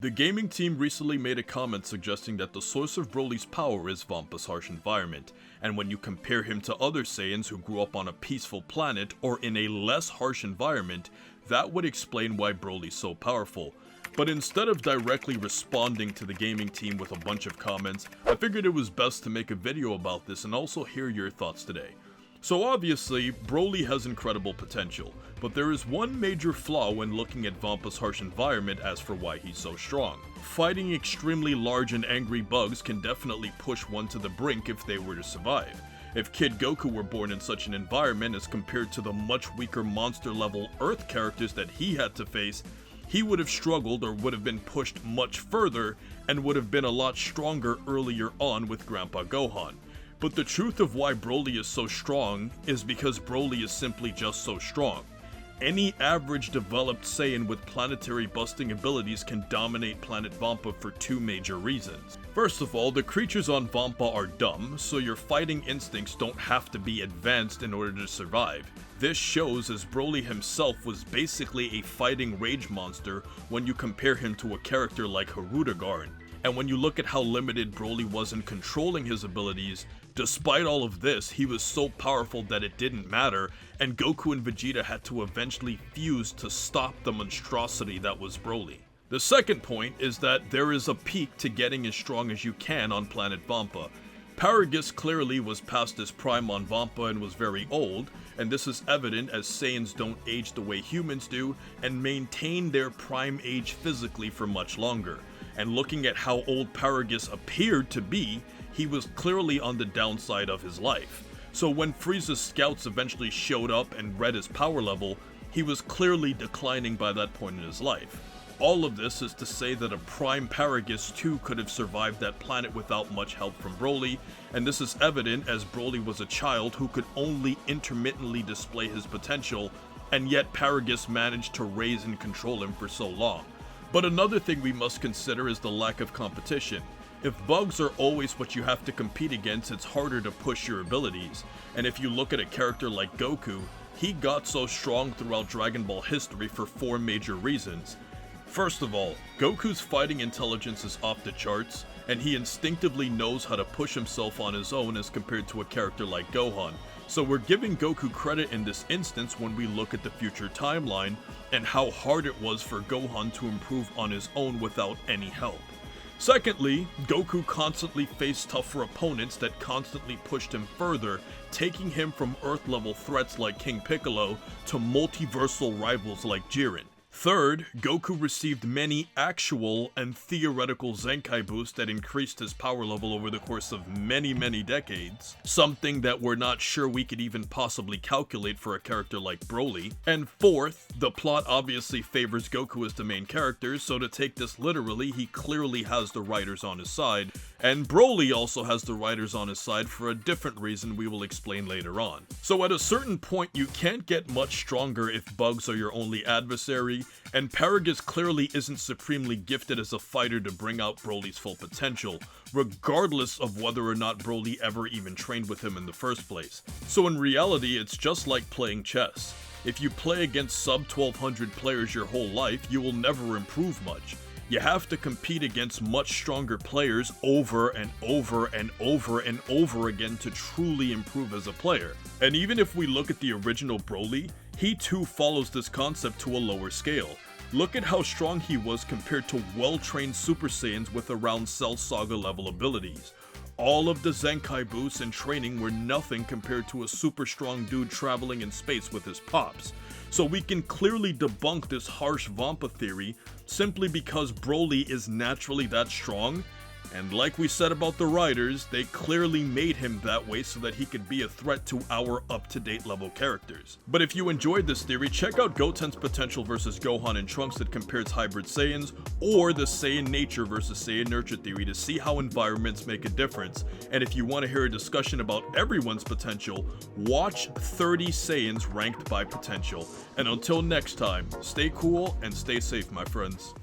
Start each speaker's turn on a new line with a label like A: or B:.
A: The gaming team recently made a comment suggesting that the source of Broly's power is Vampa's harsh environment, and when you compare him to other Saiyans who grew up on a peaceful planet or in a less harsh environment, that would explain why Broly's so powerful. But instead of directly responding to the gaming team with a bunch of comments, I figured it was best to make a video about this and also hear your thoughts today. So obviously, Broly has incredible potential, but there is one major flaw when looking at Vampa's harsh environment as for why he's so strong. Fighting extremely large and angry bugs can definitely push one to the brink if they were to survive. If Kid Goku were born in such an environment as compared to the much weaker monster level Earth characters that he had to face, he would have struggled or would have been pushed much further and would have been a lot stronger earlier on with Grandpa Gohan. But the truth of why Broly is so strong is because Broly is simply just so strong. Any average developed Saiyan with planetary busting abilities can dominate Planet Vampa for two major reasons. First of all, the creatures on Vampa are dumb, so your fighting instincts don't have to be advanced in order to survive. This shows as Broly himself was basically a fighting rage monster when you compare him to a character like Hirudegarn. And when you look at how limited Broly was in controlling his abilities, despite all of this, he was so powerful that it didn't matter, and Goku and Vegeta had to eventually fuse to stop the monstrosity that was Broly. The second point is that there is a peak to getting as strong as you can on Planet Vampa. Paragus clearly was past his prime on Vampa and was very old, and this is evident as Saiyans don't age the way humans do and maintain their prime age physically for much longer. And looking at how old Paragus appeared to be, he was clearly on the downside of his life. So when Frieza's scouts eventually showed up and read his power level, he was clearly declining by that point in his life. All of this is to say that a prime Paragus too could have survived that planet without much help from Broly, and this is evident as Broly was a child who could only intermittently display his potential, and yet Paragus managed to raise and control him for so long. But another thing we must consider is the lack of competition. If bugs are always what you have to compete against, it's harder to push your abilities. And if you look at a character like Goku, he got so strong throughout Dragon Ball history for four major reasons. First of all, Goku's fighting intelligence is off the charts, and he instinctively knows how to push himself on his own as compared to a character like Gohan. So we're giving Goku credit in this instance when we look at the future timeline and how hard it was for Gohan to improve on his own without any help. Secondly, Goku constantly faced tougher opponents that constantly pushed him further, taking him from Earth-level threats like King Piccolo to multiversal rivals like Jiren. Third, Goku received many actual and theoretical Zenkai boosts that increased his power level over the course of many decades, something that we're not sure we could even possibly calculate for a character like Broly. And fourth, the plot obviously favors Goku as the main character, so to take this literally, he clearly has the writers on his side, and Broly also has the writers on his side for a different reason we will explain later on. So at a certain point, you can't get much stronger if bugs are your only adversary, and Paragus clearly isn't supremely gifted as a fighter to bring out Broly's full potential, regardless of whether or not Broly ever even trained with him in the first place. So in reality, it's just like playing chess. If you play against sub-1200 players your whole life, you will never improve much. You have to compete against much stronger players over and over and over and over again to truly improve as a player. And even if we look at the original Broly, he too follows this concept to a lower scale. Look at how strong he was compared to well-trained Super Saiyans with around Cell Saga level abilities. All of the Zenkai boosts and training were nothing compared to a super strong dude traveling in space with his pops. So we can clearly debunk this Harsh Vampa theory simply because Broly is naturally that strong, and like we said about the writers, they clearly made him that way so that he could be a threat to our up-to-date level characters. But if you enjoyed this theory, check out Goten's potential versus Gohan and Trunks that compares hybrid Saiyans, or the Saiyan nature versus Saiyan nurture theory to see how environments make a difference. And if you want to hear a discussion about everyone's potential, watch 30 Saiyans ranked by potential. And until next time, stay cool and stay safe, my friends.